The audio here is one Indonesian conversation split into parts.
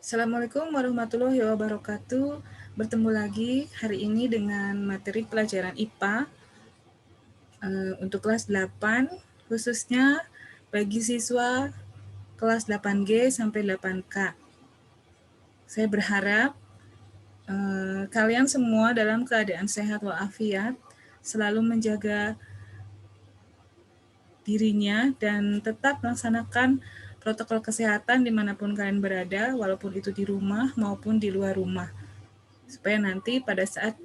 Assalamualaikum warahmatullahi wabarakatuh. Bertemu lagi hari ini dengan materi pelajaran IPA untuk kelas 8, khususnya bagi siswa kelas 8G sampai 8K. Saya berharap kalian semua dalam keadaan sehat walafiat, selalu menjaga dirinya dan tetap melaksanakan protokol kesehatan dimanapun kalian berada, walaupun itu di rumah maupun di luar rumah. Supaya nanti pada saat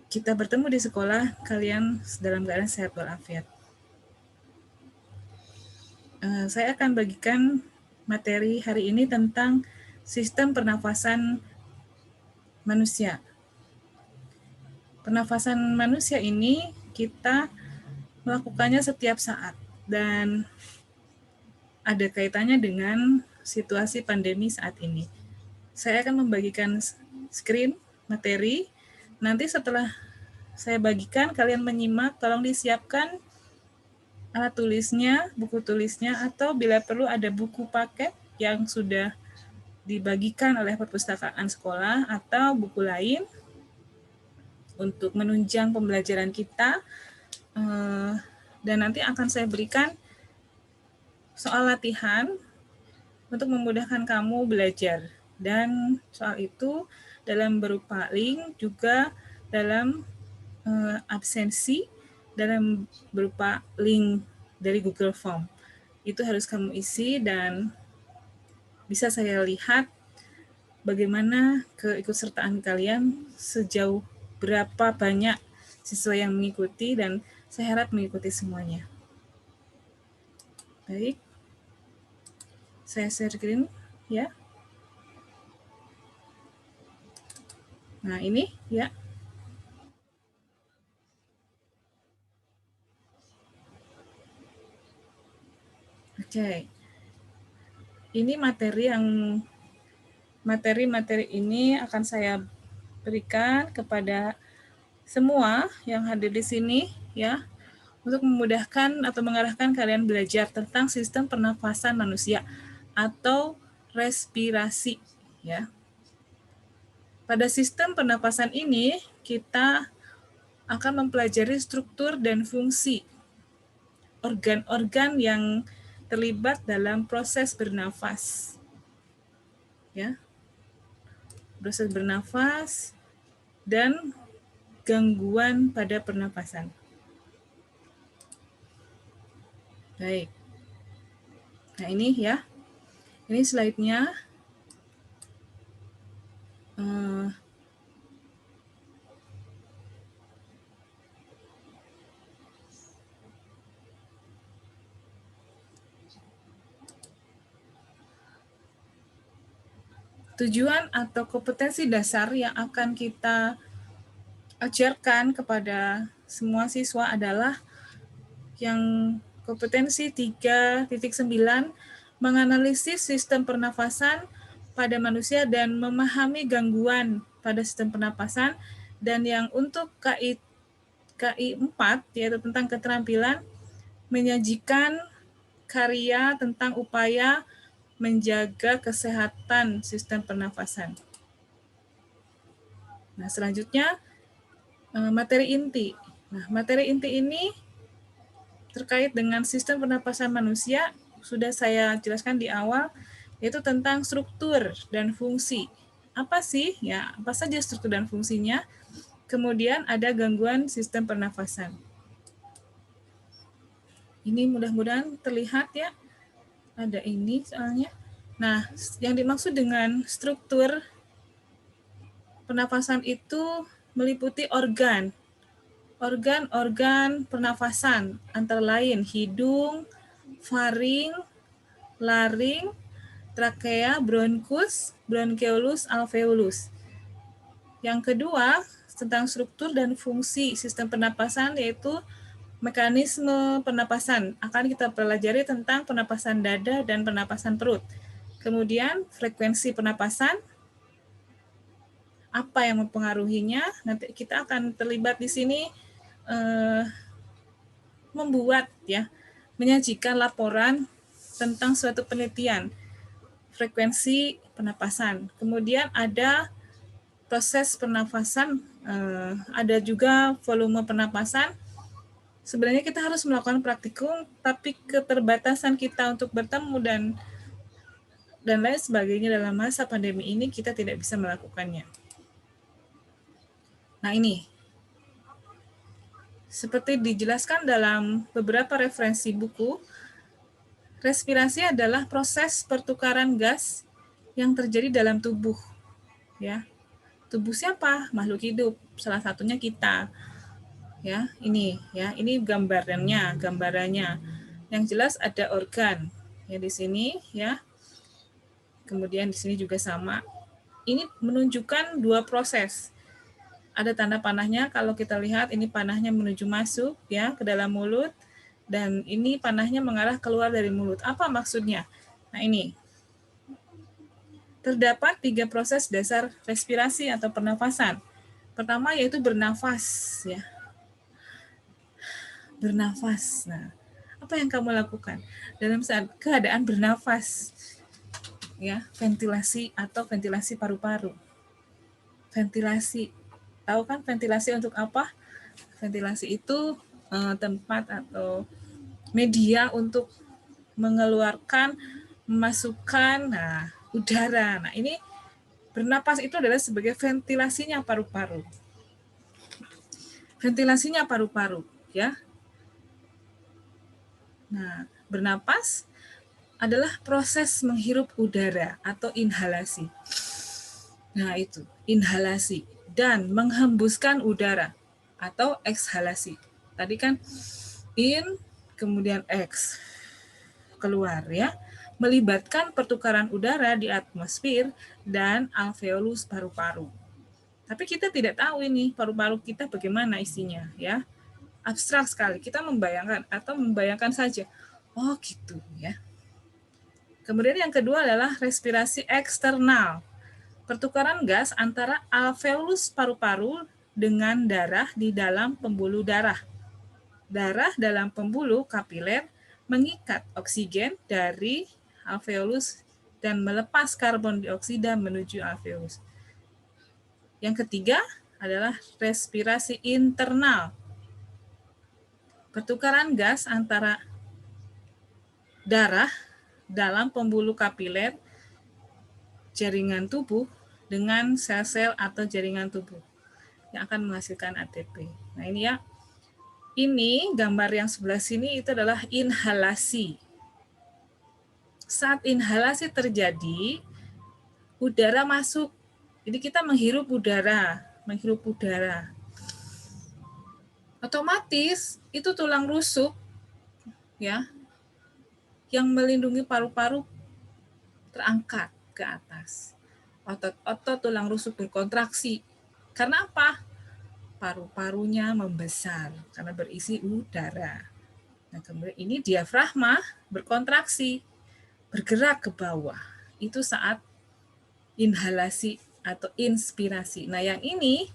kita bertemu di sekolah, kalian dalam keadaan sehat walafiat. Saya akan bagikan materi hari ini tentang sistem pernafasan manusia. Pernafasan manusia ini kita melakukannya setiap saat dan ada kaitannya dengan situasi pandemi saat ini. Saya akan membagikan screen materi. Nanti setelah saya bagikan, kalian menyimak, tolong disiapkan alat tulisnya, buku tulisnya, atau bila perlu ada buku paket yang sudah dibagikan oleh perpustakaan sekolah atau buku lain untuk menunjang pembelajaran kita. Dan nanti akan saya berikan soal latihan untuk memudahkan kamu belajar. Dan soal itu dalam berupa link, juga dalam absensi, dalam berupa link dari Google Form. Itu harus kamu isi dan bisa saya lihat bagaimana keikutsertaan kalian, sejauh berapa banyak siswa yang mengikuti, dan saya harap mengikuti semuanya. Baik, saya share screen ya. Nah ini ya. Oke, ini materi ini akan saya berikan kepada semua yang hadir di sini ya, untuk memudahkan atau mengarahkan kalian belajar tentang sistem pernafasan manusia atau respirasi ya. Pada sistem pernapasan ini kita akan mempelajari struktur dan fungsi organ-organ yang terlibat dalam proses bernafas. Ya. Proses bernafas dan gangguan pada pernapasan. Baik. Nah, ini ya. Ini slide-nya. Tujuan atau kompetensi dasar yang akan kita ajarkan kepada semua siswa adalah yang kompetensi 3.9, menganalisis sistem pernafasan pada manusia dan memahami gangguan pada sistem pernapasan. Dan yang untuk KI 4, yaitu tentang keterampilan, menyajikan karya tentang upaya menjaga kesehatan sistem pernafasan. Nah, selanjutnya materi inti. Nah, materi inti ini terkait dengan sistem pernapasan manusia sudah saya jelaskan di awal, yaitu tentang struktur dan fungsi. Apa sih? Ya, apa saja struktur dan fungsinya? Kemudian ada gangguan sistem pernafasan. Ini mudah-mudahan terlihat ya. Ada ini soalnya. Nah, yang dimaksud dengan struktur pernafasan itu meliputi organ-organ pernafasan, antara lain hidung, faring, laring, trakea, bronkus, bronkeolus, alveolus. Yang kedua, tentang struktur dan fungsi sistem pernapasan, yaitu mekanisme pernapasan. Akan kita pelajari tentang pernapasan dada dan pernapasan perut. Kemudian frekuensi pernapasan, apa yang mempengaruhinya. Nanti kita akan terlibat di sini menyajikan laporan tentang suatu penelitian. frekuensi pernapasan. Kemudian ada proses pernapasan, ada juga volume pernapasan. Sebenarnya kita harus melakukan praktikum, tapi keterbatasan kita untuk bertemu dan lain sebagainya dalam masa pandemi ini kita tidak bisa melakukannya. Nah ini, seperti dijelaskan dalam beberapa referensi buku, respirasi adalah proses pertukaran gas yang terjadi dalam tubuh, ya. Tubuh siapa? Makhluk hidup, salah satunya kita. Ya, ini gambarannya. Yang jelas ada organ ya di sini ya. Kemudian di sini juga sama. Ini menunjukkan dua proses. Ada tanda panahnya, kalau kita lihat ini panahnya menuju masuk ya ke dalam mulut, dan ini panahnya mengarah keluar dari mulut. Apa maksudnya? Nah ini, terdapat 3 proses dasar respirasi atau pernafasan. Pertama yaitu bernafas ya. Bernafas. Nah, apa yang kamu lakukan dalam saat keadaan bernafas? Ya, ventilasi atau ventilasi paru-paru. Ventilasi. Tahu kan ventilasi untuk apa? Ventilasi itu tempat atau media untuk mengeluarkan, memasukkan udara. Nah, ini bernapas itu adalah sebagai ventilasinya paru-paru. Ventilasinya paru-paru, ya. Nah, bernapas adalah proses menghirup udara atau inhalasi. Nah, itu, inhalasi. Dan menghembuskan udara atau ekshalasi. Tadi kan in, kemudian ex, keluar ya. Melibatkan pertukaran udara di atmosfer dan alveolus paru-paru. Tapi kita tidak tahu ini paru-paru kita bagaimana isinya ya. Abstrak sekali, kita membayangkan saja, oh gitu ya. Kemudian yang kedua adalah respirasi eksternal, pertukaran gas antara alveolus paru-paru dengan darah di dalam pembuluh darah. Darah dalam pembuluh kapiler mengikat oksigen dari alveolus dan melepas karbon dioksida menuju alveolus. Yang ketiga adalah respirasi internal, pertukaran gas antara darah dalam pembuluh kapiler jaringan tubuh dengan sel-sel atau jaringan tubuh yang akan menghasilkan ATP. Nah ini ya, ini gambar yang sebelah sini itu adalah inhalasi. Saat inhalasi terjadi, udara masuk. Jadi kita menghirup udara. Otomatis itu tulang rusuk ya yang melindungi paru-paru terangkat ke atas. Otot-otot tulang rusuk berkontraksi. Karena apa? Paru-parunya membesar karena berisi udara. Nah, kemudian ini diafragma berkontraksi, bergerak ke bawah. Itu saat inhalasi atau inspirasi. Nah, yang ini,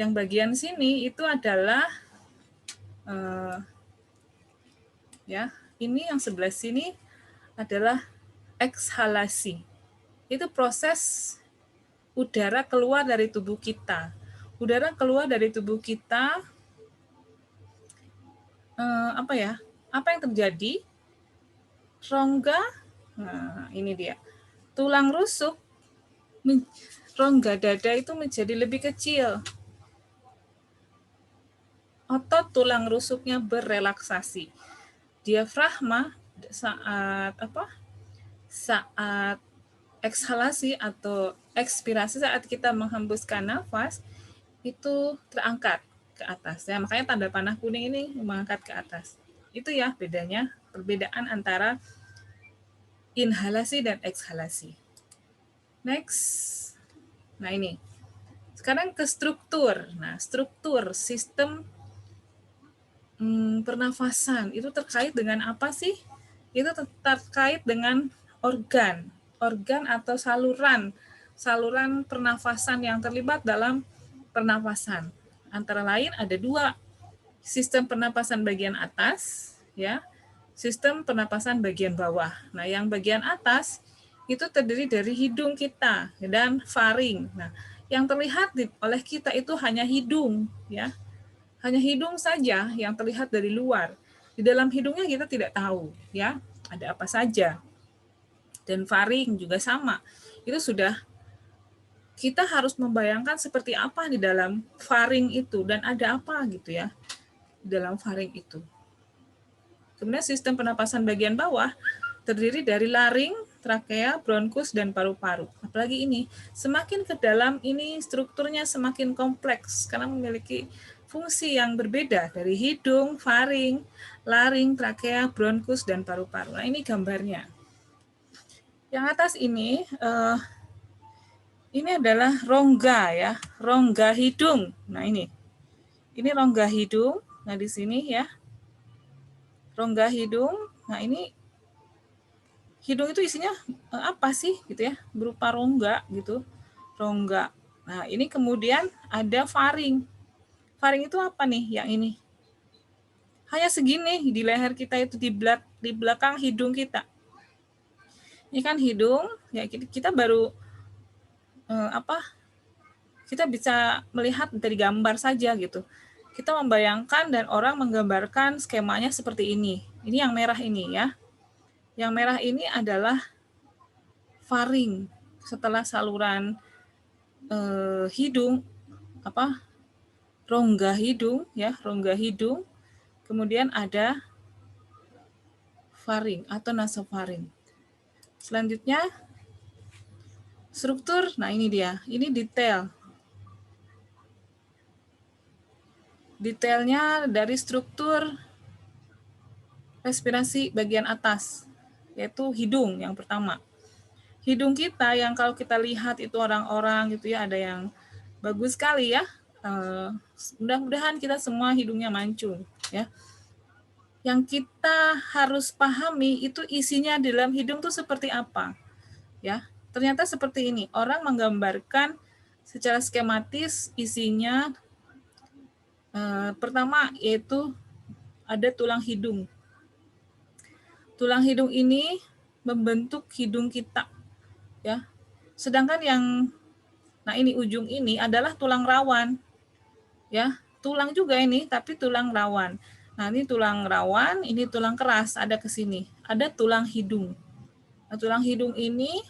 yang bagian sini itu adalah ya, ini yang sebelah sini adalah ekshalasi. Itu proses udara keluar dari tubuh kita. Udara keluar dari tubuh kita, apa yang terjadi? Rongga, nah ini dia, tulang rusuk, rongga dada itu menjadi lebih kecil. Otot tulang rusuknya berrelaksasi. Diafragma saat ekshalasi atau ekspirasi, saat kita menghembuskan nafas itu terangkat ke atas ya, makanya tanda panah kuning ini mengangkat ke atas. Itu ya bedanya, perbedaan antara inhalasi dan ekshalasi. Next. Nah ini. Sekarang ke struktur. Nah, struktur sistem pernafasan itu terkait dengan apa sih? Itu terkait dengan organ atau saluran pernafasan yang terlibat dalam pernafasan. Antara lain ada 2, sistem pernapasan bagian atas, ya, sistem pernapasan bagian bawah. Nah, yang bagian atas itu terdiri dari hidung kita dan faring. Nah, yang terlihat oleh kita itu hanya hidung, ya. Hanya hidung saja yang terlihat dari luar. Di dalam hidungnya kita tidak tahu, ya, ada apa saja. Dan faring juga sama. Itu sudah kita harus membayangkan seperti apa di dalam faring itu dan ada apa gitu ya di dalam faring itu. Kemudian sistem pernapasan bagian bawah terdiri dari laring, trakea, bronkus, dan paru-paru. Apalagi ini, semakin ke dalam ini strukturnya semakin kompleks karena memiliki fungsi yang berbeda dari hidung, faring, laring, trakea, bronkus, dan paru-paru. Nah, ini gambarnya. Yang atas ini adalah rongga ya, rongga hidung. Nah, ini rongga hidung. Nah, di sini ya, rongga hidung. Nah, ini hidung itu isinya apa sih gitu ya, berupa rongga gitu, rongga. Nah, ini kemudian ada faring. Faring itu apa nih yang ini? Hanya segini di leher kita itu di belakang hidung kita. Ini kan hidung, ya kita baru kita bisa melihat dari gambar saja gitu. Kita membayangkan dan orang menggambarkan skemanya seperti ini. Ini yang merah ini ya. Yang merah ini adalah faring. Setelah saluran hidung rongga hidung ya, rongga hidung, kemudian ada faring atau nasofaring. Selanjutnya struktur. Nah, ini dia. Ini detailnya dari struktur respirasi bagian atas, yaitu hidung yang pertama. Hidung kita yang kalau kita lihat itu orang-orang gitu ya, ada yang bagus sekali ya. Mudah-mudahan kita semua hidungnya mancung ya. Yang kita harus pahami itu isinya di dalam hidung itu seperti apa ya. Ternyata seperti ini, orang menggambarkan secara skematis isinya. Pertama yaitu ada tulang hidung. Tulang hidung ini membentuk hidung kita ya. Sedangkan nah ini ujung ini adalah tulang rawan ya, tulang juga ini tapi tulang rawan. Nah, ini tulang rawan, ini tulang keras ada ke sini. Ada tulang hidung. Nah, tulang hidung ini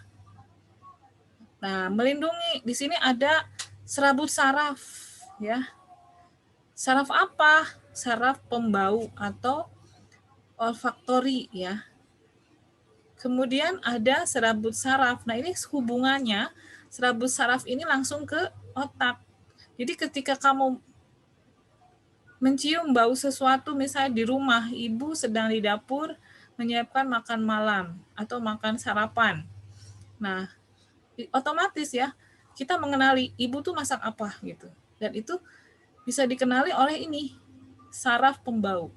melindungi, di sini ada serabut saraf ya. Saraf apa? Saraf pembau atau olfaktori ya. Kemudian ada serabut saraf. Nah, ini hubungannya serabut saraf ini langsung ke otak. Jadi ketika kamu mencium bau sesuatu misalnya di rumah, ibu sedang di dapur menyiapkan makan malam atau makan sarapan. Nah, otomatis ya kita mengenali ibu tuh masak apa gitu. Dan itu bisa dikenali oleh ini, saraf pembau.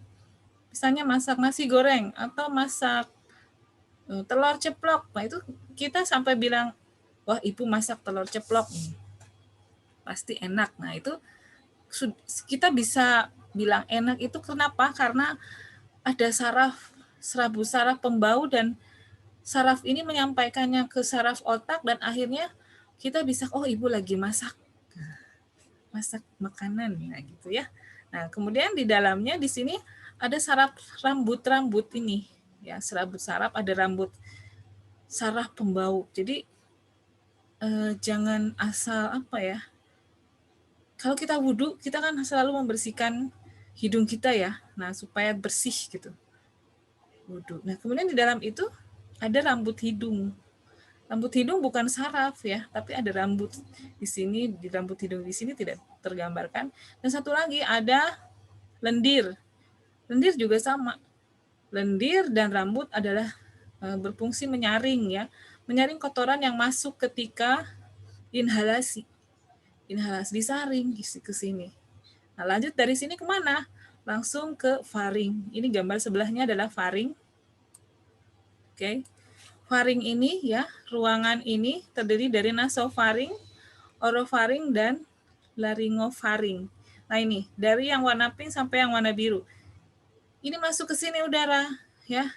Misalnya masak nasi goreng atau masak telur ceplok. Nah, itu kita sampai bilang, wah ibu masak telur ceplok nih. Pasti enak. Nah, itu kita bisa bilang enak itu kenapa? Karena ada serabut saraf pembau dan saraf ini menyampaikannya ke saraf otak dan akhirnya kita bisa, oh ibu lagi masak makanan nah gitu ya. Nah, kemudian di dalamnya di sini ada saraf rambut ini ya, serabut saraf, ada rambut saraf pembau. Jadi jangan asal kalau kita wudhu kita kan selalu membersihkan hidung kita ya, nah supaya bersih gitu wudhu. Nah, kemudian di dalam itu ada rambut hidung. Rambut hidung bukan saraf ya, tapi ada rambut di sini, di rambut hidung di sini tidak tergambarkan. Dan satu lagi ada lendir. Lendir juga sama. Lendir dan rambut adalah berfungsi menyaring ya, menyaring kotoran yang masuk ketika inhalasi. Inhalasi disaring ke sini. Nah, lanjut dari sini kemana? Langsung ke faring. Ini gambar sebelahnya adalah faring. Oke. Faring ini ya, ruangan ini terdiri dari nasofaring, orofaring, dan laryngofaring. Nah, ini dari yang warna pink sampai yang warna biru. Ini masuk ke sini udara ya.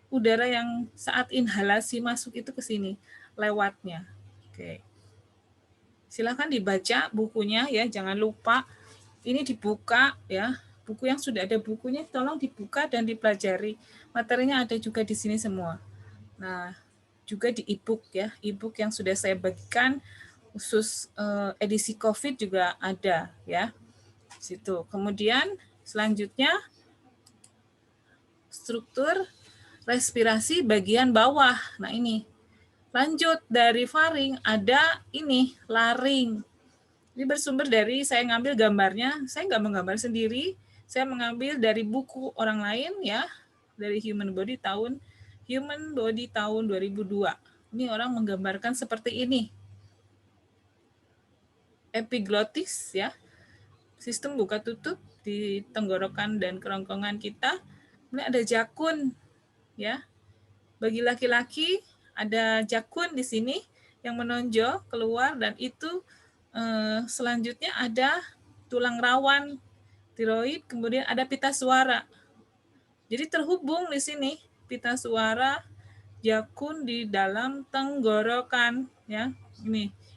udara yang saat inhalasi masuk itu ke sini lewatnya. Oke. Silakan dibaca bukunya ya, jangan lupa ini dibuka ya. Buku yang sudah ada bukunya tolong dibuka dan dipelajari. Materinya ada juga di sini semua. Nah, juga di e-book ya. E-book yang sudah saya bagikan khusus edisi COVID juga ada ya. Situ. Kemudian selanjutnya struktur respirasi bagian bawah. Nah, ini. Lanjut dari faring ada ini laring. Ini bersumber dari saya ngambil gambarnya, saya nggak menggambar sendiri, saya mengambil dari buku orang lain ya, dari Human Body tahun 2002. Ini orang menggambarkan seperti ini. Epiglottis ya, sistem buka tutup di tenggorokan dan kerongkongan kita. Kemudian ada jakun ya. Bagi laki-laki ada jakun di sini yang menonjol keluar dan itu selanjutnya ada tulang rawan, tiroid, kemudian ada pita suara. Jadi terhubung di sini pita suara, jakun di dalam tenggorokan ya.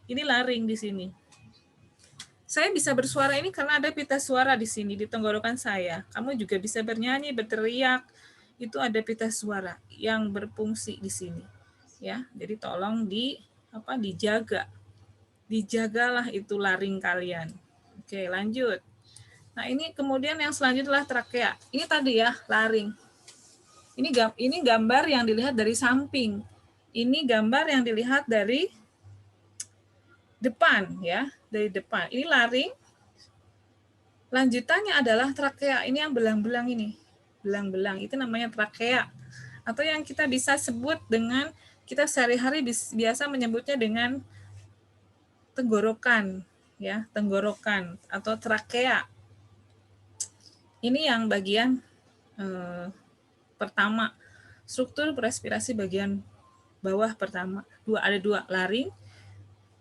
Ini laring di sini. Saya bisa bersuara ini karena ada pita suara di sini di tenggorokan saya. Kamu juga bisa bernyanyi, berteriak. Itu ada pita suara yang berfungsi di sini. Ya, jadi tolong dijaga. Dijagalah itu laring kalian. Oke, lanjut. Nah, ini kemudian yang selanjutnya adalah trakea. Ini tadi ya, laring. Ini gambar yang dilihat dari samping. Ini gambar yang dilihat dari depan ya, dari depan. Ini laring. Lanjutannya adalah trakea. Ini yang belang-belang ini. Belang-belang itu namanya trakea. Atau yang kita bisa sebut dengan kita sehari-hari biasa menyebutnya dengan tenggorokan ya, tenggorokan atau trakea. Ini yang bagian pertama, struktur respirasi bagian bawah pertama. Ada dua, laring,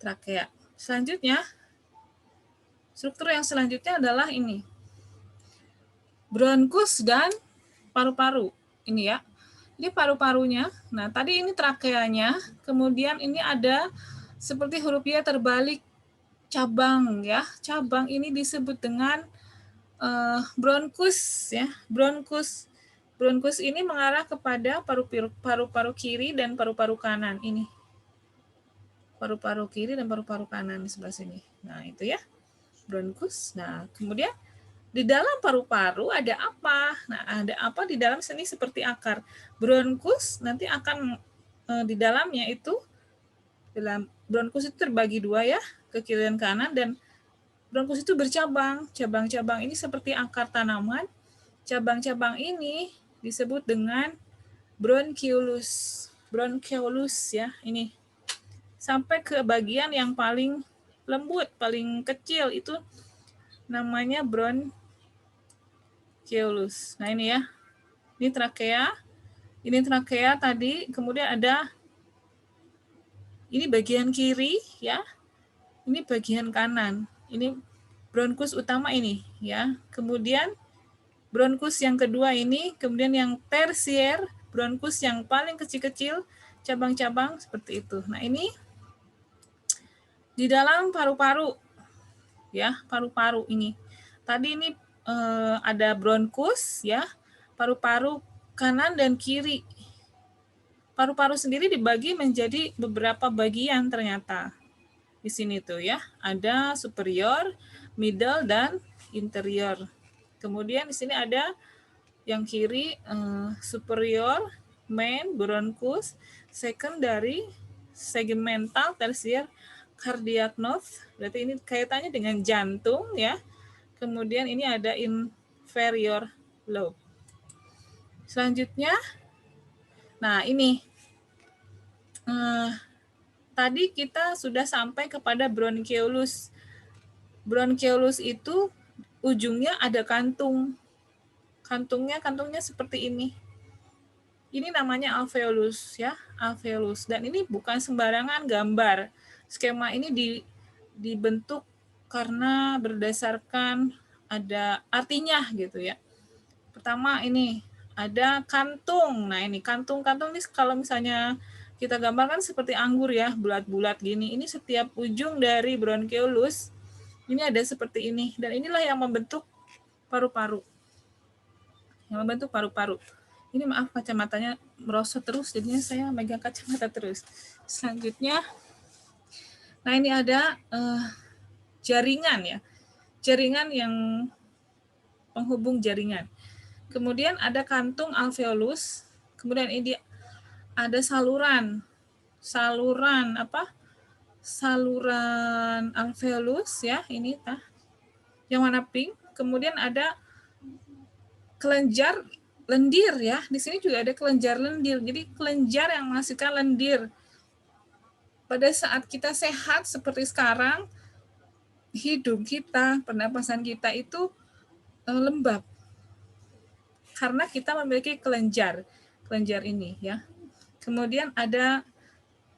trakea. Selanjutnya, struktur yang selanjutnya adalah ini, bronkus dan paru-paru. Ini ya, ini paru-parunya. Nah, tadi ini trakeanya, kemudian ini ada seperti huruf Y terbalik, cabang ya. Cabang ini disebut dengan bronkus ya. Bronkus ini mengarah kepada paru-paru kiri dan paru-paru kanan ini. Paru-paru kiri dan paru-paru kanan di sebelah sini. Nah, itu ya. Bronkus. Nah, kemudian di dalam paru-paru ada apa? Nah, ada apa di dalam sini seperti akar. Bronkus nanti akan di dalamnya itu dalam bronkus itu terbagi dua ya, ke kiri dan kanan, dan bronkus itu bercabang. Cabang-cabang ini seperti akar tanaman. Cabang-cabang ini disebut dengan bronchiolus. Bronchiolus ya, ini. Sampai ke bagian yang paling lembut, paling kecil itu namanya bronchiolus. Nah, ini ya. Ini trakea. Ini trakea tadi, kemudian ada ini bagian kiri ya. Ini bagian kanan. Ini bronkus utama ini ya. Kemudian bronkus yang kedua ini, kemudian yang tersier, bronkus yang paling kecil-kecil, cabang-cabang seperti itu. Nah, ini di dalam paru-paru ya, paru-paru ini. Tadi ini ada bronkus ya, paru-paru kanan dan kiri. Paru-paru sendiri dibagi menjadi beberapa bagian ternyata. Di sini tuh ya, ada superior, middle, dan interior. Kemudian di sini ada yang kiri superior, main, bronchus, secondary, segmental, tersier, cardiac node. Berarti ini kaitannya dengan jantung ya. Kemudian ini ada inferior lobe. Selanjutnya, nah ini tadi kita sudah sampai kepada bronchiolus. Bronchiolus itu ujungnya ada kantung. Kantungnya seperti ini. Ini namanya alveolus ya, alveolus. Dan ini bukan sembarangan gambar. Skema ini dibentuk karena berdasarkan ada artinya gitu ya. Pertama ini ada kantung. Nah, ini kantung-kantung ini kalau misalnya kita gambarkan seperti anggur ya, bulat-bulat gini. Ini setiap ujung dari bronkeolus ini ada seperti ini, dan inilah yang membentuk paru-paru. Yang membentuk paru-paru. Ini maaf kacamatanya merosot terus, jadinya saya megang kacamata terus. Selanjutnya, nah ini ada jaringan ya, jaringan yang penghubung jaringan. Kemudian ada kantung alveolus, kemudian ini ada saluran apa? Saluran alveolus ya, ini yang warna pink. Kemudian ada kelenjar lendir ya. Di sini juga ada kelenjar lendir. Jadi kelenjar yang menghasilkan lendir. Pada saat kita sehat seperti sekarang, hidung kita, pernapasan kita itu lembab. Karena kita memiliki kelenjar ini ya. Kemudian ada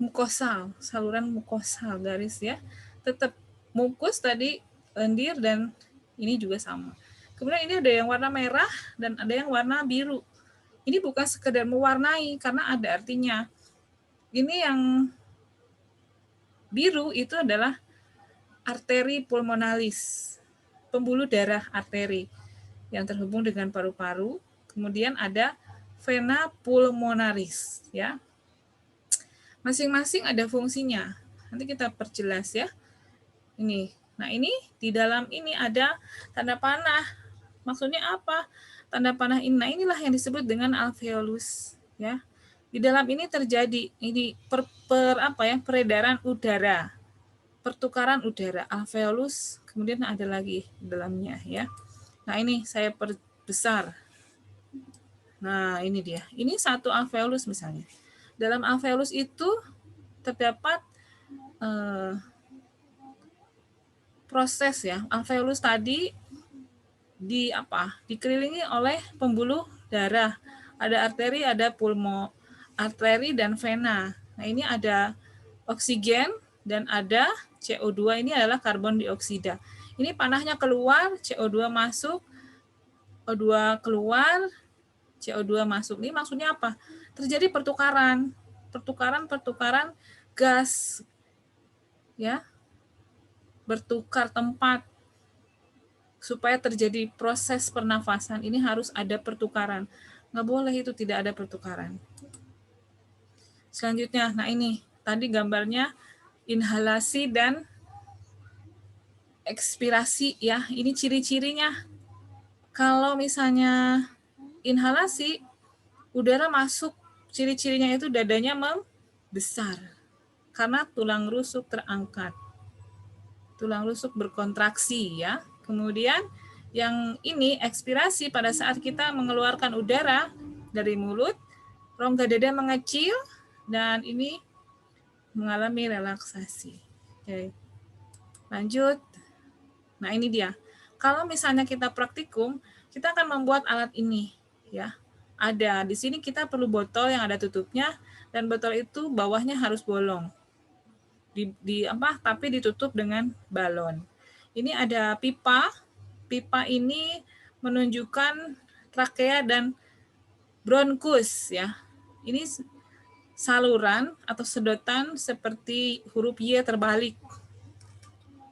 mukosal, saluran mukosal garis ya. Tetap mukus tadi lendir dan ini juga sama. Kemudian ini ada yang warna merah dan ada yang warna biru. Ini bukan sekedar mewarnai karena ada artinya. Ini yang biru itu adalah arteri pulmonalis, pembuluh darah arteri yang terhubung dengan paru-paru. Kemudian ada vena pulmonaris ya. Masing-masing ada fungsinya. Nanti kita perjelas ya. Ini. Nah, ini di dalam ini ada tanda panah. Maksudnya apa? Tanda panah ini. Nah, inilah yang disebut dengan alveolus ya. Di dalam ini terjadi ini peredaran udara. Pertukaran udara alveolus, kemudian ada lagi di dalamnya ya. Nah, ini saya perbesar. Nah, ini dia. Ini satu alveolus misalnya. Dalam alveolus itu terdapat proses ya. Alveolus tadi dikelilingi oleh pembuluh darah. Ada arteri, ada arteri dan vena. Nah, ini ada oksigen dan ada CO2, ini adalah karbon dioksida. Ini panahnya keluar, CO2 masuk, O2 keluar, CO2 masuk. Ini maksudnya apa? Terjadi pertukaran gas ya. Bertukar tempat supaya terjadi proses pernafasan. Ini harus ada pertukaran. Nggak boleh itu tidak ada pertukaran. Selanjutnya, nah ini tadi gambarnya inhalasi dan ekspirasi ya. Ini ciri-cirinya. Kalau misalnya inhalasi, udara masuk, ciri-cirinya itu dadanya membesar karena tulang rusuk terangkat. Tulang rusuk berkontraksi ya. Kemudian yang ini ekspirasi, pada saat kita mengeluarkan udara dari mulut, rongga dada mengecil dan ini mengalami relaksasi. Oke. Lanjut. Nah, ini dia. Kalau misalnya kita praktikum, kita akan membuat alat ini ya. Ada di sini kita perlu botol yang ada tutupnya dan botol itu bawahnya harus bolong. Tapi ditutup dengan balon. Ini ada pipa. Pipa ini menunjukkan trakea dan bronkus ya. Ini saluran atau sedotan seperti huruf Y terbalik.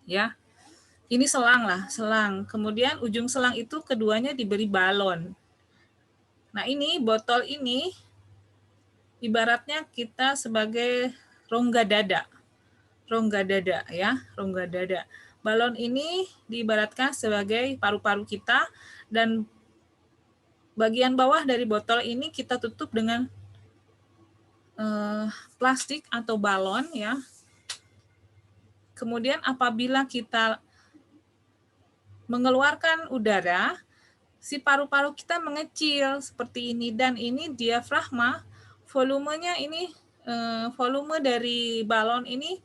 Ya. Ini selang lah, selang. Kemudian ujung selang itu keduanya diberi balon. Nah, ini botol ini ibaratnya kita sebagai rongga dada. Rongga dada ya, rongga dada. Balon ini diibaratkan sebagai paru-paru kita dan bagian bawah dari botol ini kita tutup dengan plastik atau balon ya. Kemudian apabila kita mengeluarkan udara, si paru-paru kita mengecil seperti ini dan ini diafragma, volumenya ini volume dari balon ini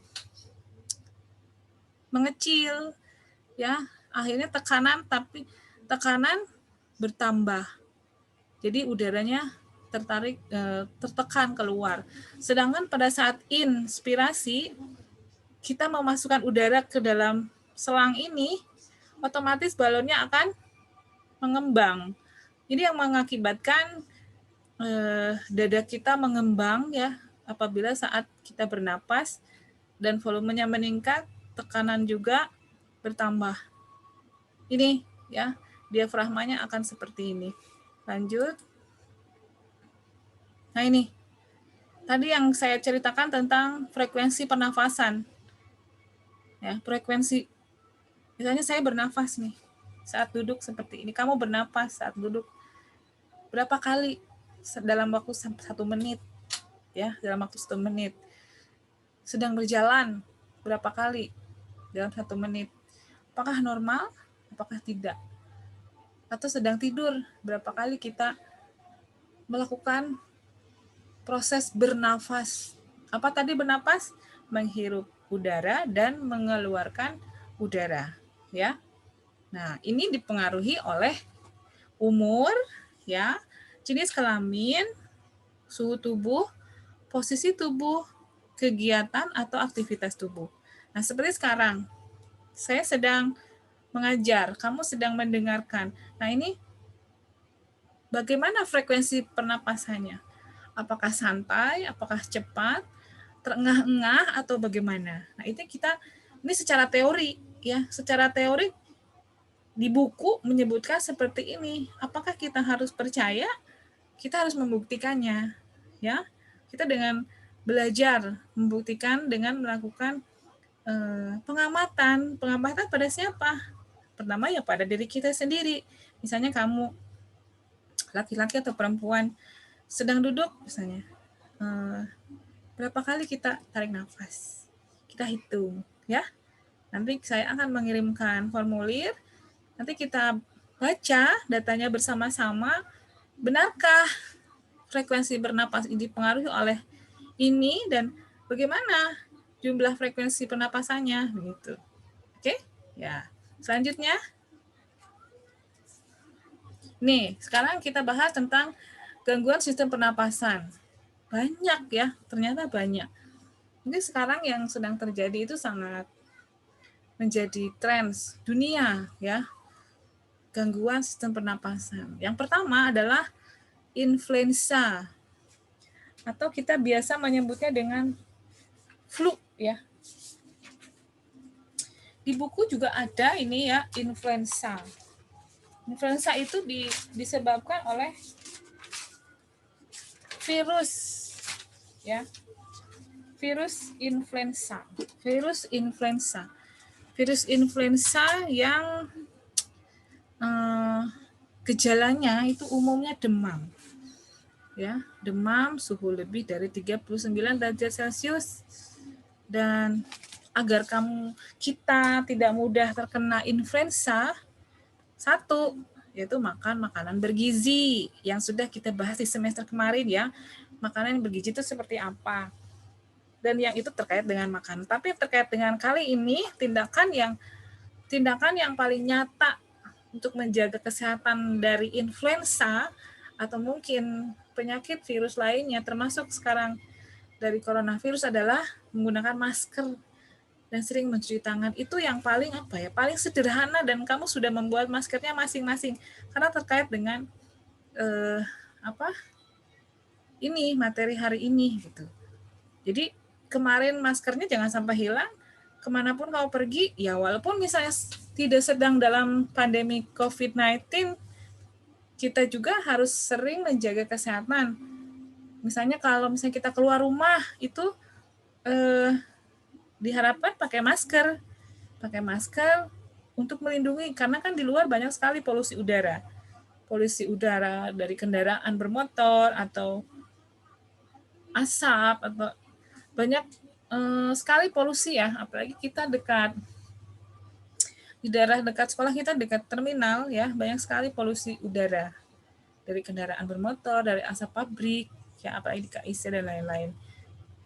mengecil ya, akhirnya tekanan bertambah. Jadi udaranya tertekan keluar. Sedangkan pada saat inspirasi kita memasukkan udara ke dalam selang ini, otomatis balonnya akan mengembang. Ini yang mengakibatkan dada kita mengembang ya apabila saat kita bernapas dan volumenya meningkat, tekanan juga bertambah. Ini ya, diafragmanya akan seperti ini. Lanjut. Nah ini, tadi yang saya ceritakan tentang frekuensi pernafasan. Ya, frekuensi. Misalnya saya bernafas nih, saat duduk seperti ini. Kamu bernafas saat duduk berapa kali dalam waktu 1 menit? Ya, dalam waktu 1 menit. Sedang berjalan berapa kali dalam 1 menit? Apakah normal? Apakah tidak? Atau sedang tidur berapa kali kita melakukan proses bernafas? Apa tadi bernafas? Menghirup udara dan mengeluarkan udara, ya. Nah, ini dipengaruhi oleh umur, ya, jenis kelamin, suhu tubuh, posisi tubuh, kegiatan atau aktivitas tubuh. Nah, seperti sekarang, saya sedang mengajar, kamu sedang mendengarkan. Nah, ini bagaimana frekuensi pernapasannya? Apakah santai, apakah cepat, terengah-engah, atau bagaimana? Nah, itu ini secara teori, ya, secara teori di buku menyebutkan seperti ini. Apakah kita harus percaya? Kita harus membuktikannya, ya. Kita dengan belajar membuktikan dengan melakukan pengamatan pada siapa? Pertama ya pada diri kita sendiri. Misalnya kamu laki-laki atau perempuan sedang duduk misalnya, berapa kali kita tarik nafas? Kita hitung, ya. Nanti saya akan mengirimkan formulir. Nanti kita baca datanya bersama-sama. Benarkah frekuensi bernapas ini dipengaruhi oleh ini dan bagaimana jumlah frekuensi pernapasannya begitu. Oke? Ya. Selanjutnya nih, sekarang kita bahas tentang gangguan sistem pernapasan. Banyak ya, ternyata banyak. Ini sekarang yang sedang terjadi itu sangat menjadi tren dunia ya. Gangguan sistem pernapasan. Yang pertama adalah influenza atau kita biasa menyebutnya dengan flu ya. Di buku juga ada ini ya, influenza. Influenza itu disebabkan oleh virus ya. Virus influenza. Virus influenza yang gejalanya itu umumnya demam. Ya, demam suhu lebih dari 39 derajat Celcius. Dan agar kita tidak mudah terkena influenza, satu, yaitu makan makanan bergizi yang sudah kita bahas di semester kemarin ya. Makanan yang bergizi itu seperti apa? Dan yang itu terkait dengan makanan. Tapi terkait dengan kali ini tindakan yang paling nyata untuk menjaga kesehatan dari influenza atau mungkin penyakit virus lainnya termasuk sekarang dari coronavirus adalah menggunakan masker dan sering mencuci tangan. Itu yang paling paling sederhana dan kamu sudah membuat maskernya masing-masing karena terkait dengan ini materi hari ini gitu. Jadi kemarin maskernya jangan sampai hilang. Kemanapun kau pergi, ya walaupun misalnya tidak sedang dalam pandemi COVID-19, kita juga harus sering menjaga kesehatan. Misalnya kalau misalnya kita keluar rumah, itu diharapkan pakai masker untuk melindungi, karena kan di luar banyak sekali polusi udara dari kendaraan bermotor atau asap atau banyak sekali polusi ya, apalagi kita di daerah dekat sekolah kita dekat terminal ya, banyak sekali polusi udara dari kendaraan bermotor, dari asap pabrik ya, apalagi di KIC dan lain-lain.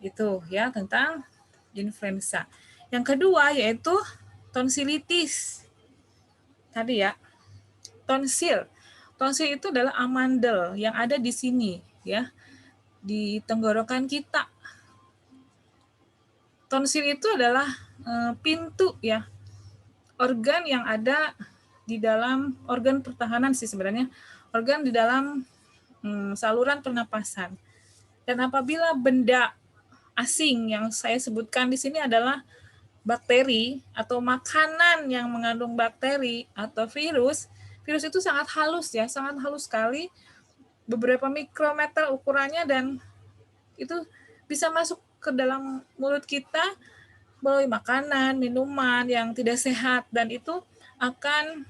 Itu ya tentang influenza. Yang kedua yaitu tonsilitis. Tadi ya, tonsil. Tonsil itu adalah amandel yang ada di sini ya, di tenggorokan kita. Tonsil itu adalah pintu ya, organ yang ada di dalam organ pertahanan sih sebenarnya, organ di dalam saluran pernapasan. Dan apabila benda asing yang saya sebutkan di sini adalah bakteri atau makanan yang mengandung bakteri atau virus, virus itu sangat halus ya, sangat halus sekali, beberapa mikrometer ukurannya, dan itu bisa masuk ke dalam mulut kita melalui makanan, minuman yang tidak sehat, dan itu akan,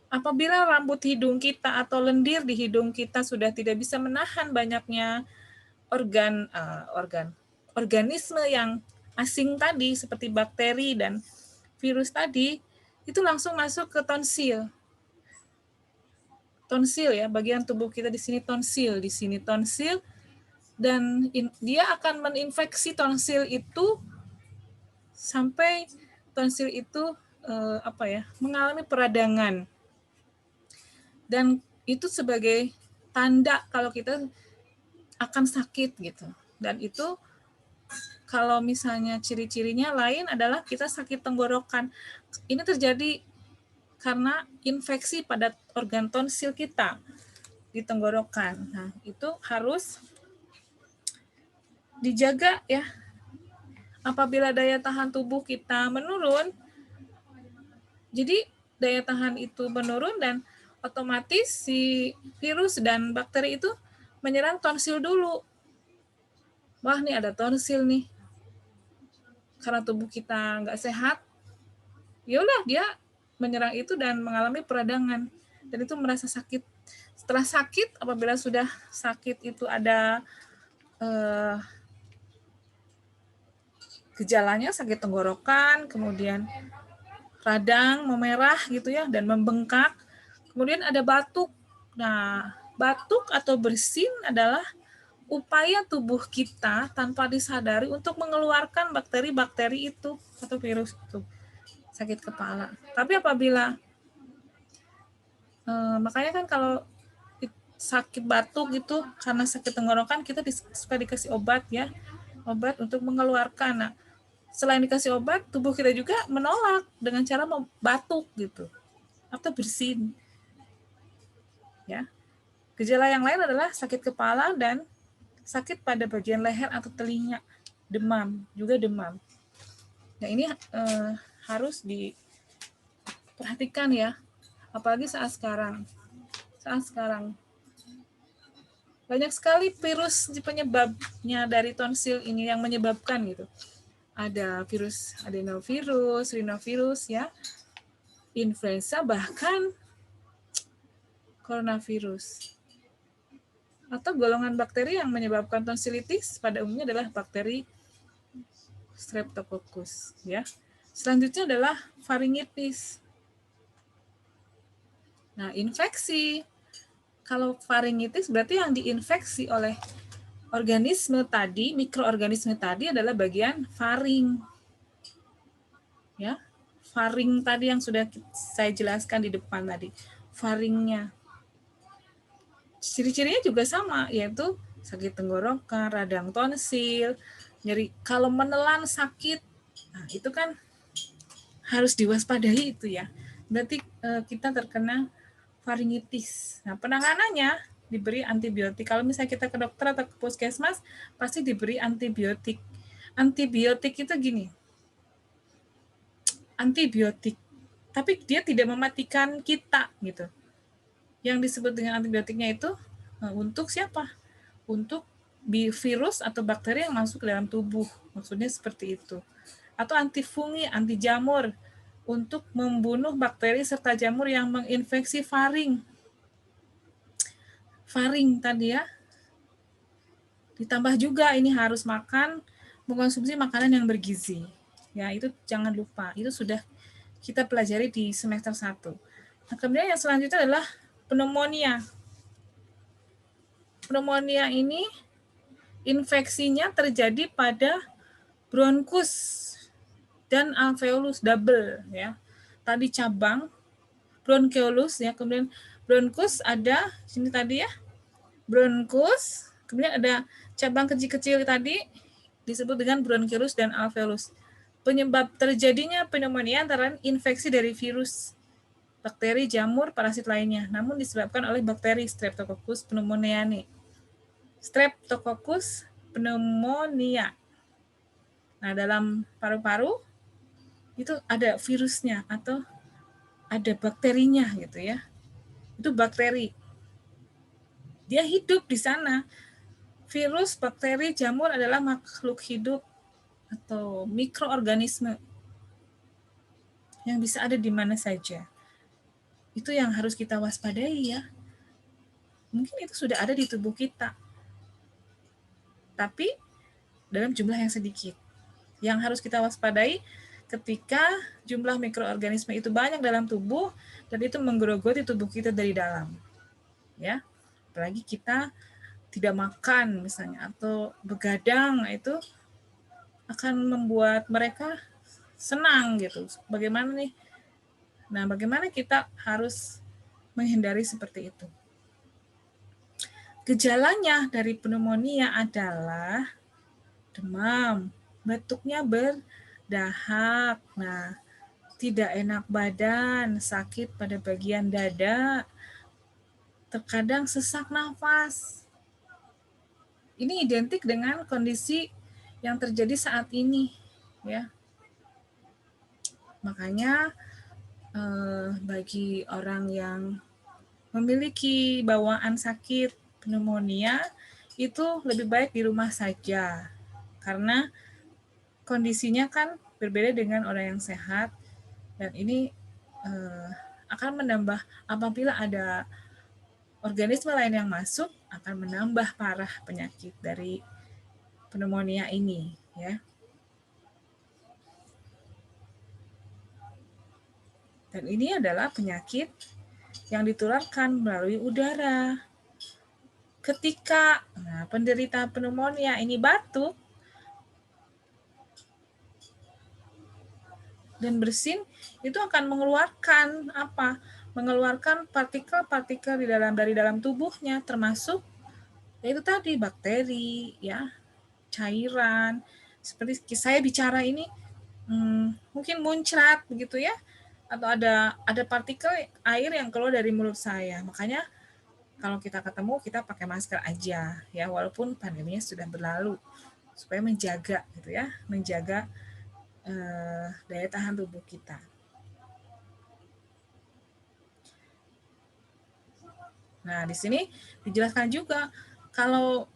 apabila rambut hidung kita atau lendir di hidung kita sudah tidak bisa menahan banyaknya organisme yang asing tadi seperti bakteri dan virus tadi, itu langsung masuk ke tonsil. Tonsil ya, bagian tubuh kita di sini tonsil, dan dia akan menginfeksi tonsil itu sampai tonsil itu mengalami peradangan. Dan itu sebagai tanda kalau kita akan sakit gitu. Dan itu kalau misalnya ciri-cirinya lain adalah kita sakit tenggorokan. Ini terjadi karena infeksi pada organ tonsil kita di tenggorokan. Nah, itu harus dijaga ya. Apabila daya tahan tubuh kita menurun, jadi daya tahan itu menurun dan otomatis si virus dan bakteri itu menyerang tonsil dulu. Wah, nih ada tonsil nih. Karena tubuh kita nggak sehat, ya udah dia menyerang itu dan mengalami peradangan. Dan itu merasa sakit. Setelah sakit, apabila sudah sakit itu ada gejalanya sakit tenggorokan, kemudian radang, memerah gitu ya, dan membengkak. Kemudian ada batuk. Nah, batuk atau bersin adalah upaya tubuh kita tanpa disadari untuk mengeluarkan bakteri-bakteri itu atau virus itu. Sakit kepala. Tapi apabila makanya kan kalau sakit batuk gitu karena sakit tenggorokan, kita suka dikasih obat ya, obat untuk mengeluarkan. Nah, selain dikasih obat, tubuh kita juga menolak dengan cara batuk gitu atau bersin. Ya. Gejala yang lain adalah sakit kepala dan sakit pada bagian leher atau telinga, demam, juga demam. Nah, ini harus diperhatikan ya, apalagi saat sekarang. Banyak sekali virus penyebabnya dari tonsil ini yang menyebabkan gitu. Ada virus adenovirus, rhinovirus ya, influenza, bahkan coronavirus. Atau golongan bakteri yang menyebabkan tonsilitis pada umumnya adalah bakteri Streptococcus ya. Selanjutnya adalah faringitis. Nah, infeksi. Kalau faringitis berarti yang diinfeksi oleh organisme tadi, mikroorganisme tadi adalah bagian faring. Ya. Faring tadi yang sudah saya jelaskan di depan tadi. Faringnya. Ciri-cirinya juga sama, yaitu sakit tenggorokan, radang tonsil, nyeri. Kalau menelan sakit, nah itu kan harus diwaspadai itu ya. Berarti kita terkena faringitis. Nah, penanganannya diberi antibiotik. Kalau misalnya kita ke dokter atau ke puskesmas, pasti diberi antibiotik. Antibiotik itu gini, antibiotik, tapi dia tidak mematikan kita gitu. Yang disebut dengan antibiotiknya itu untuk siapa? Untuk virus atau bakteri yang masuk ke dalam tubuh. Maksudnya seperti itu. Atau antifungi, anti jamur, untuk membunuh bakteri serta jamur yang menginfeksi faring. Faring tadi ya. Ditambah juga ini harus mengkonsumsi makanan yang bergizi. Ya, itu jangan lupa. Itu sudah kita pelajari di semester 1. Nah, kemudian yang selanjutnya adalah pneumonia. Pneumonia ini infeksinya terjadi pada bronkus dan alveolus double ya. Tadi cabang bronkeolus ya, kemudian bronkus ada sini tadi ya. Bronkus, kemudian ada cabang kecil-kecil tadi disebut dengan bronkeolus dan alveolus. Penyebab terjadinya pneumonia antara infeksi dari virus bakteri, jamur, parasit lainnya, namun disebabkan oleh bakteri Streptococcus pneumoniae. Streptococcus pneumonia. Nah, dalam paru-paru itu ada virusnya atau ada bakterinya gitu ya. Itu bakteri. Dia hidup di sana. Virus, bakteri, jamur adalah makhluk hidup atau mikroorganisme yang bisa ada di mana saja. Itu yang harus kita waspadai ya. Mungkin itu sudah ada di tubuh kita, tapi dalam jumlah yang sedikit. Yang harus kita waspadai ketika jumlah mikroorganisme itu banyak dalam tubuh dan itu menggerogoti tubuh kita dari dalam. Ya. Apalagi kita tidak makan misalnya atau begadang, itu akan membuat mereka senang gitu. Bagaimana nih? Nah, bagaimana kita harus menghindari seperti itu? Gejalanya dari pneumonia adalah demam, batuknya berdahak, nah, tidak enak badan, sakit pada bagian dada, terkadang sesak nafas. Ini identik dengan kondisi yang terjadi saat ini, ya. Makanya bagi orang yang memiliki bawaan sakit pneumonia itu lebih baik di rumah saja, karena kondisinya kan berbeda dengan orang yang sehat, dan ini akan menambah apabila ada organisme lain yang masuk, akan menambah parah penyakit dari pneumonia ini, ya. Dan ini adalah penyakit yang ditularkan melalui udara. Ketika penderita pneumonia ini batuk dan bersin, itu akan mengeluarkan apa? Mengeluarkan partikel-partikel dari dalam tubuhnya, termasuk yaitu tadi bakteri, ya, cairan. Seperti saya bicara ini, mungkin muncrat begitu ya, atau ada partikel air yang keluar dari mulut saya. Makanya kalau kita ketemu, kita pakai masker aja ya, walaupun pandeminya sudah berlalu, supaya menjaga gitu ya, menjaga daya tahan tubuh kita. Nah, di sini dijelaskan juga kalau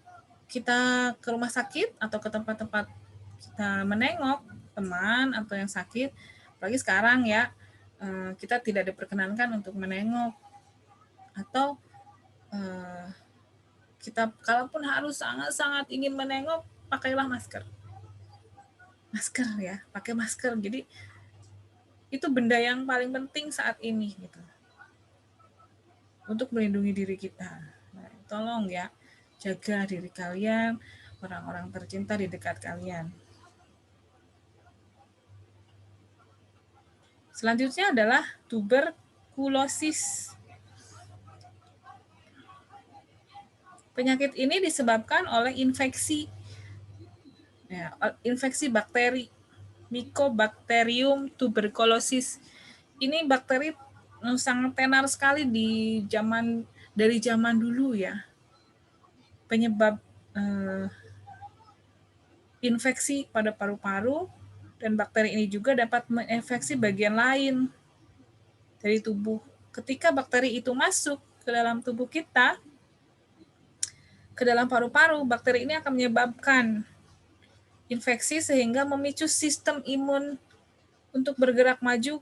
kita ke rumah sakit atau ke tempat-tempat kita menengok teman atau yang sakit, apalagi sekarang ya, kita tidak diperkenankan untuk menengok, atau kita kalaupun harus sangat-sangat ingin menengok, pakailah masker ya, pakai masker. Jadi itu benda yang paling penting saat ini gitu, untuk melindungi diri kita. Nah, tolong ya, jaga diri kalian, orang-orang tercinta di dekat kalian. Selanjutnya adalah tuberkulosis. Penyakit ini disebabkan oleh infeksi bakteri Mycobacterium tuberculosis. Ini bakteri sangat tenar sekali dari zaman dulu ya. Penyebab infeksi pada paru-paru, dan bakteri ini juga dapat menginfeksi bagian lain dari tubuh. Ketika bakteri itu masuk ke dalam tubuh kita, ke dalam paru-paru, bakteri ini akan menyebabkan infeksi sehingga memicu sistem imun untuk bergerak maju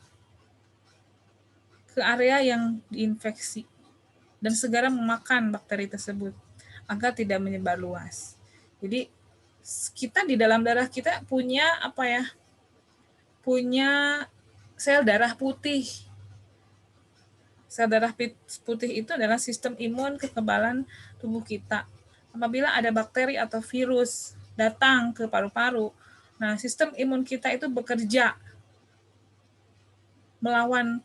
ke area yang diinfeksi dan segera memakan bakteri tersebut agar tidak menyebar luas. Jadi kita di dalam darah kita punya punya sel darah putih. Sel darah putih itu adalah sistem imun kekebalan tubuh kita. Apabila ada bakteri atau virus datang ke paru-paru, nah sistem imun kita itu bekerja melawan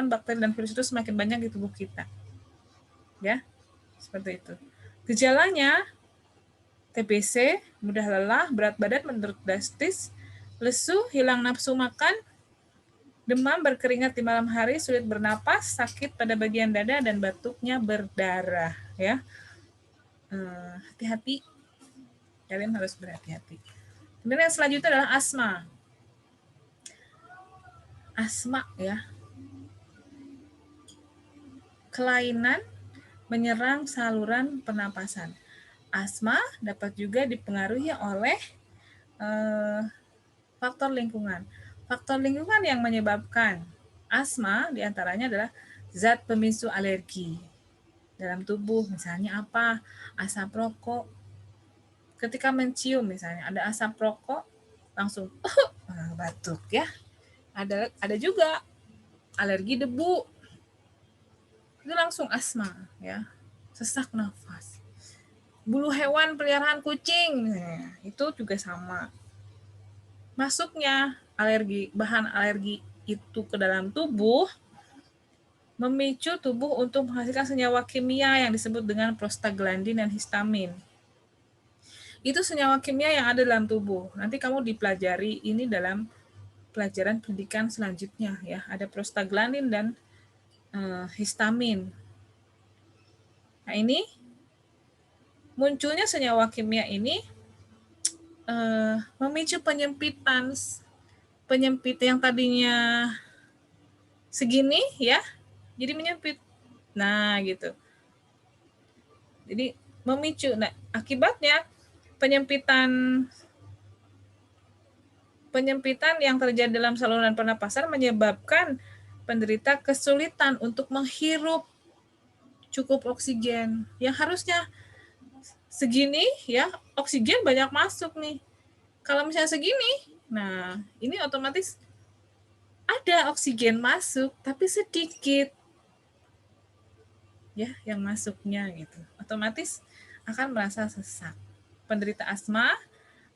bakteri dan virus itu semakin banyak di tubuh kita. Ya, seperti itu. Gejalanya TBC, mudah lelah, berat badan, menurut drastis, lesu, hilang nafsu makan, Demam, berkeringat di malam hari, sulit bernapas, sakit pada bagian dada, dan batuknya berdarah. Ya, hati-hati. Kalian harus berhati-hati. Kemudian yang selanjutnya adalah asma. Asma ya. Kelainan menyerang saluran pernapasan. Asma dapat juga dipengaruhi oleh faktor lingkungan. Faktor lingkungan yang menyebabkan asma diantaranya adalah zat pemicu alergi dalam tubuh, misalnya apa? Asap rokok. Ketika mencium misalnya ada asap rokok, langsung batuk ya. Ada juga alergi debu, itu langsung asma ya, sesak nafas. Bulu hewan peliharaan kucing, itu juga sama. Masuknya bahan alergi itu ke dalam tubuh memicu tubuh untuk menghasilkan senyawa kimia yang disebut dengan prostaglandin dan histamin. Itu senyawa kimia yang ada dalam tubuh. Nanti kamu dipelajari ini dalam pelajaran pendidikan selanjutnya ya. Ada prostaglandin dan histamin. Nah, ini munculnya senyawa kimia ini memicu penyempitan yang tadinya segini ya, jadi menyempit. Nah, gitu. Jadi memicu. Nah, akibatnya penyempitan yang terjadi dalam saluran pernapasan menyebabkan penderita kesulitan untuk menghirup cukup oksigen. Yang harusnya segini ya, oksigen banyak masuk nih. Kalau misalnya segini, nah ini otomatis ada oksigen masuk tapi sedikit ya yang masuknya gitu. Otomatis akan merasa sesak. Penderita asma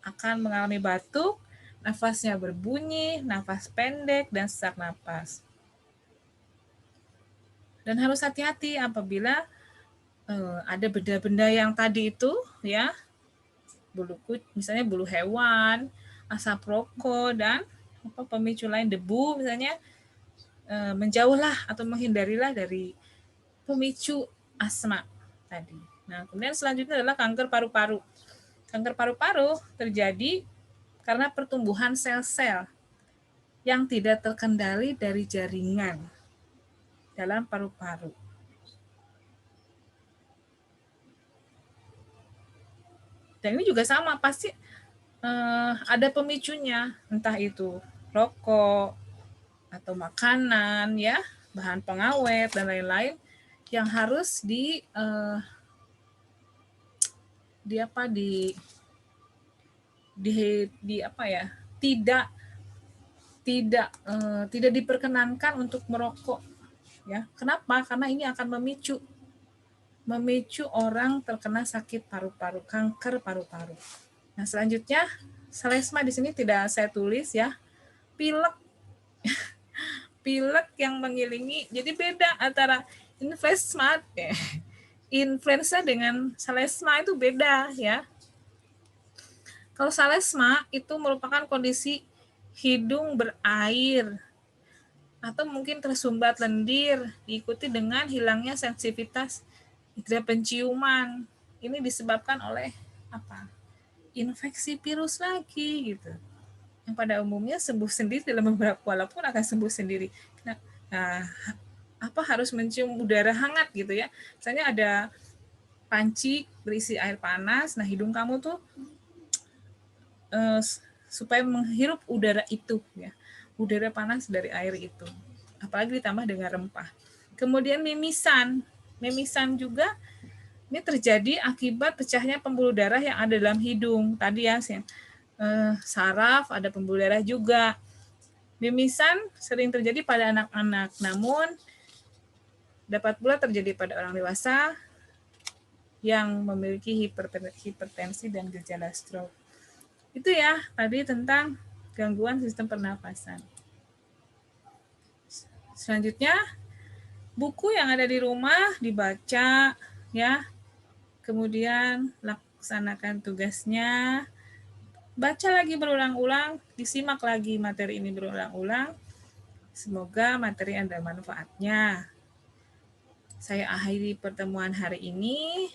akan mengalami batuk, nafasnya berbunyi, nafas pendek, dan sesak napas. Dan harus hati-hati apabila ada benda-benda yang tadi itu ya, misalnya bulu hewan, asap rokok, dan pemicu lain, debu misalnya, menjauhlah atau menghindarilah dari pemicu asma tadi. Nah, kemudian selanjutnya adalah kanker paru-paru. Kanker paru-paru terjadi karena pertumbuhan sel-sel yang tidak terkendali dari jaringan dalam paru-paru. Dan ini juga sama, pasti ada pemicunya, entah itu rokok atau makanan ya, bahan pengawet dan lain-lain yang harus tidak diperkenankan untuk merokok ya. Kenapa? Karena ini akan memicu orang terkena sakit paru-paru, kanker paru-paru. Nah, selanjutnya selesma di sini tidak saya tulis ya. Pilek. Pilek yang mengiringi. Jadi beda antara influenza dengan selesma itu beda ya. Kalau selesma itu merupakan kondisi hidung berair atau mungkin tersumbat lendir diikuti dengan hilangnya sensitivitas indera penciuman. Ini disebabkan oleh apa? Infeksi virus lagi gitu. Yang pada umumnya sembuh sendiri dalam beberapa, walaupun akan sembuh sendiri. Nah, harus mencium udara hangat gitu ya. Misalnya ada panci berisi air panas, nah hidung kamu tuh supaya menghirup udara itu ya, udara panas dari air itu, apalagi ditambah dengan rempah. Kemudian mimisan juga ini terjadi akibat pecahnya pembuluh darah yang ada dalam hidung tadi ya, saraf, ada pembuluh darah juga. Mimisan sering terjadi pada anak-anak, namun dapat pula terjadi pada orang dewasa yang memiliki hipertensi dan gejala stroke. Itu ya tadi tentang gangguan sistem pernapasan. Selanjutnya, buku yang ada di rumah dibaca ya. Kemudian laksanakan tugasnya. Baca lagi berulang-ulang, disimak lagi materi ini berulang-ulang. Semoga materi ada manfaatnya. Saya akhiri pertemuan hari ini.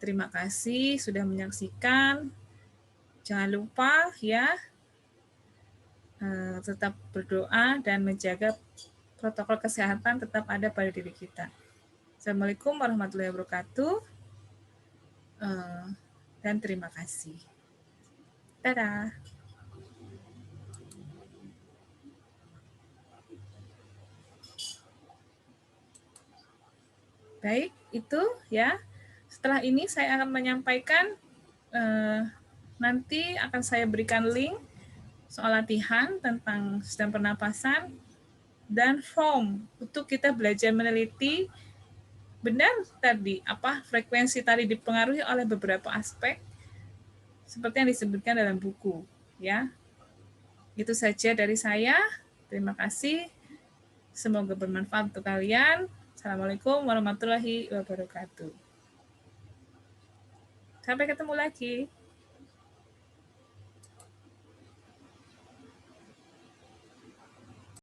Terima kasih sudah menyaksikan. Jangan lupa ya, tetap berdoa dan menjaga protokol kesehatan tetap ada pada diri kita. Assalamualaikum warahmatullahi wabarakatuh. Dan terima kasih. Dadah. Baik, itu ya. Setelah ini saya akan menyampaikan, nanti akan saya berikan link soal latihan tentang sistem pernapasan dan form untuk kita belajar meneliti benar tadi apa frekuensi tadi dipengaruhi oleh beberapa aspek seperti yang disebutkan dalam buku, ya. Itu saja dari saya. Terima kasih. Semoga bermanfaat untuk kalian. Assalamualaikum warahmatullahi wabarakatuh. Sampai ketemu lagi.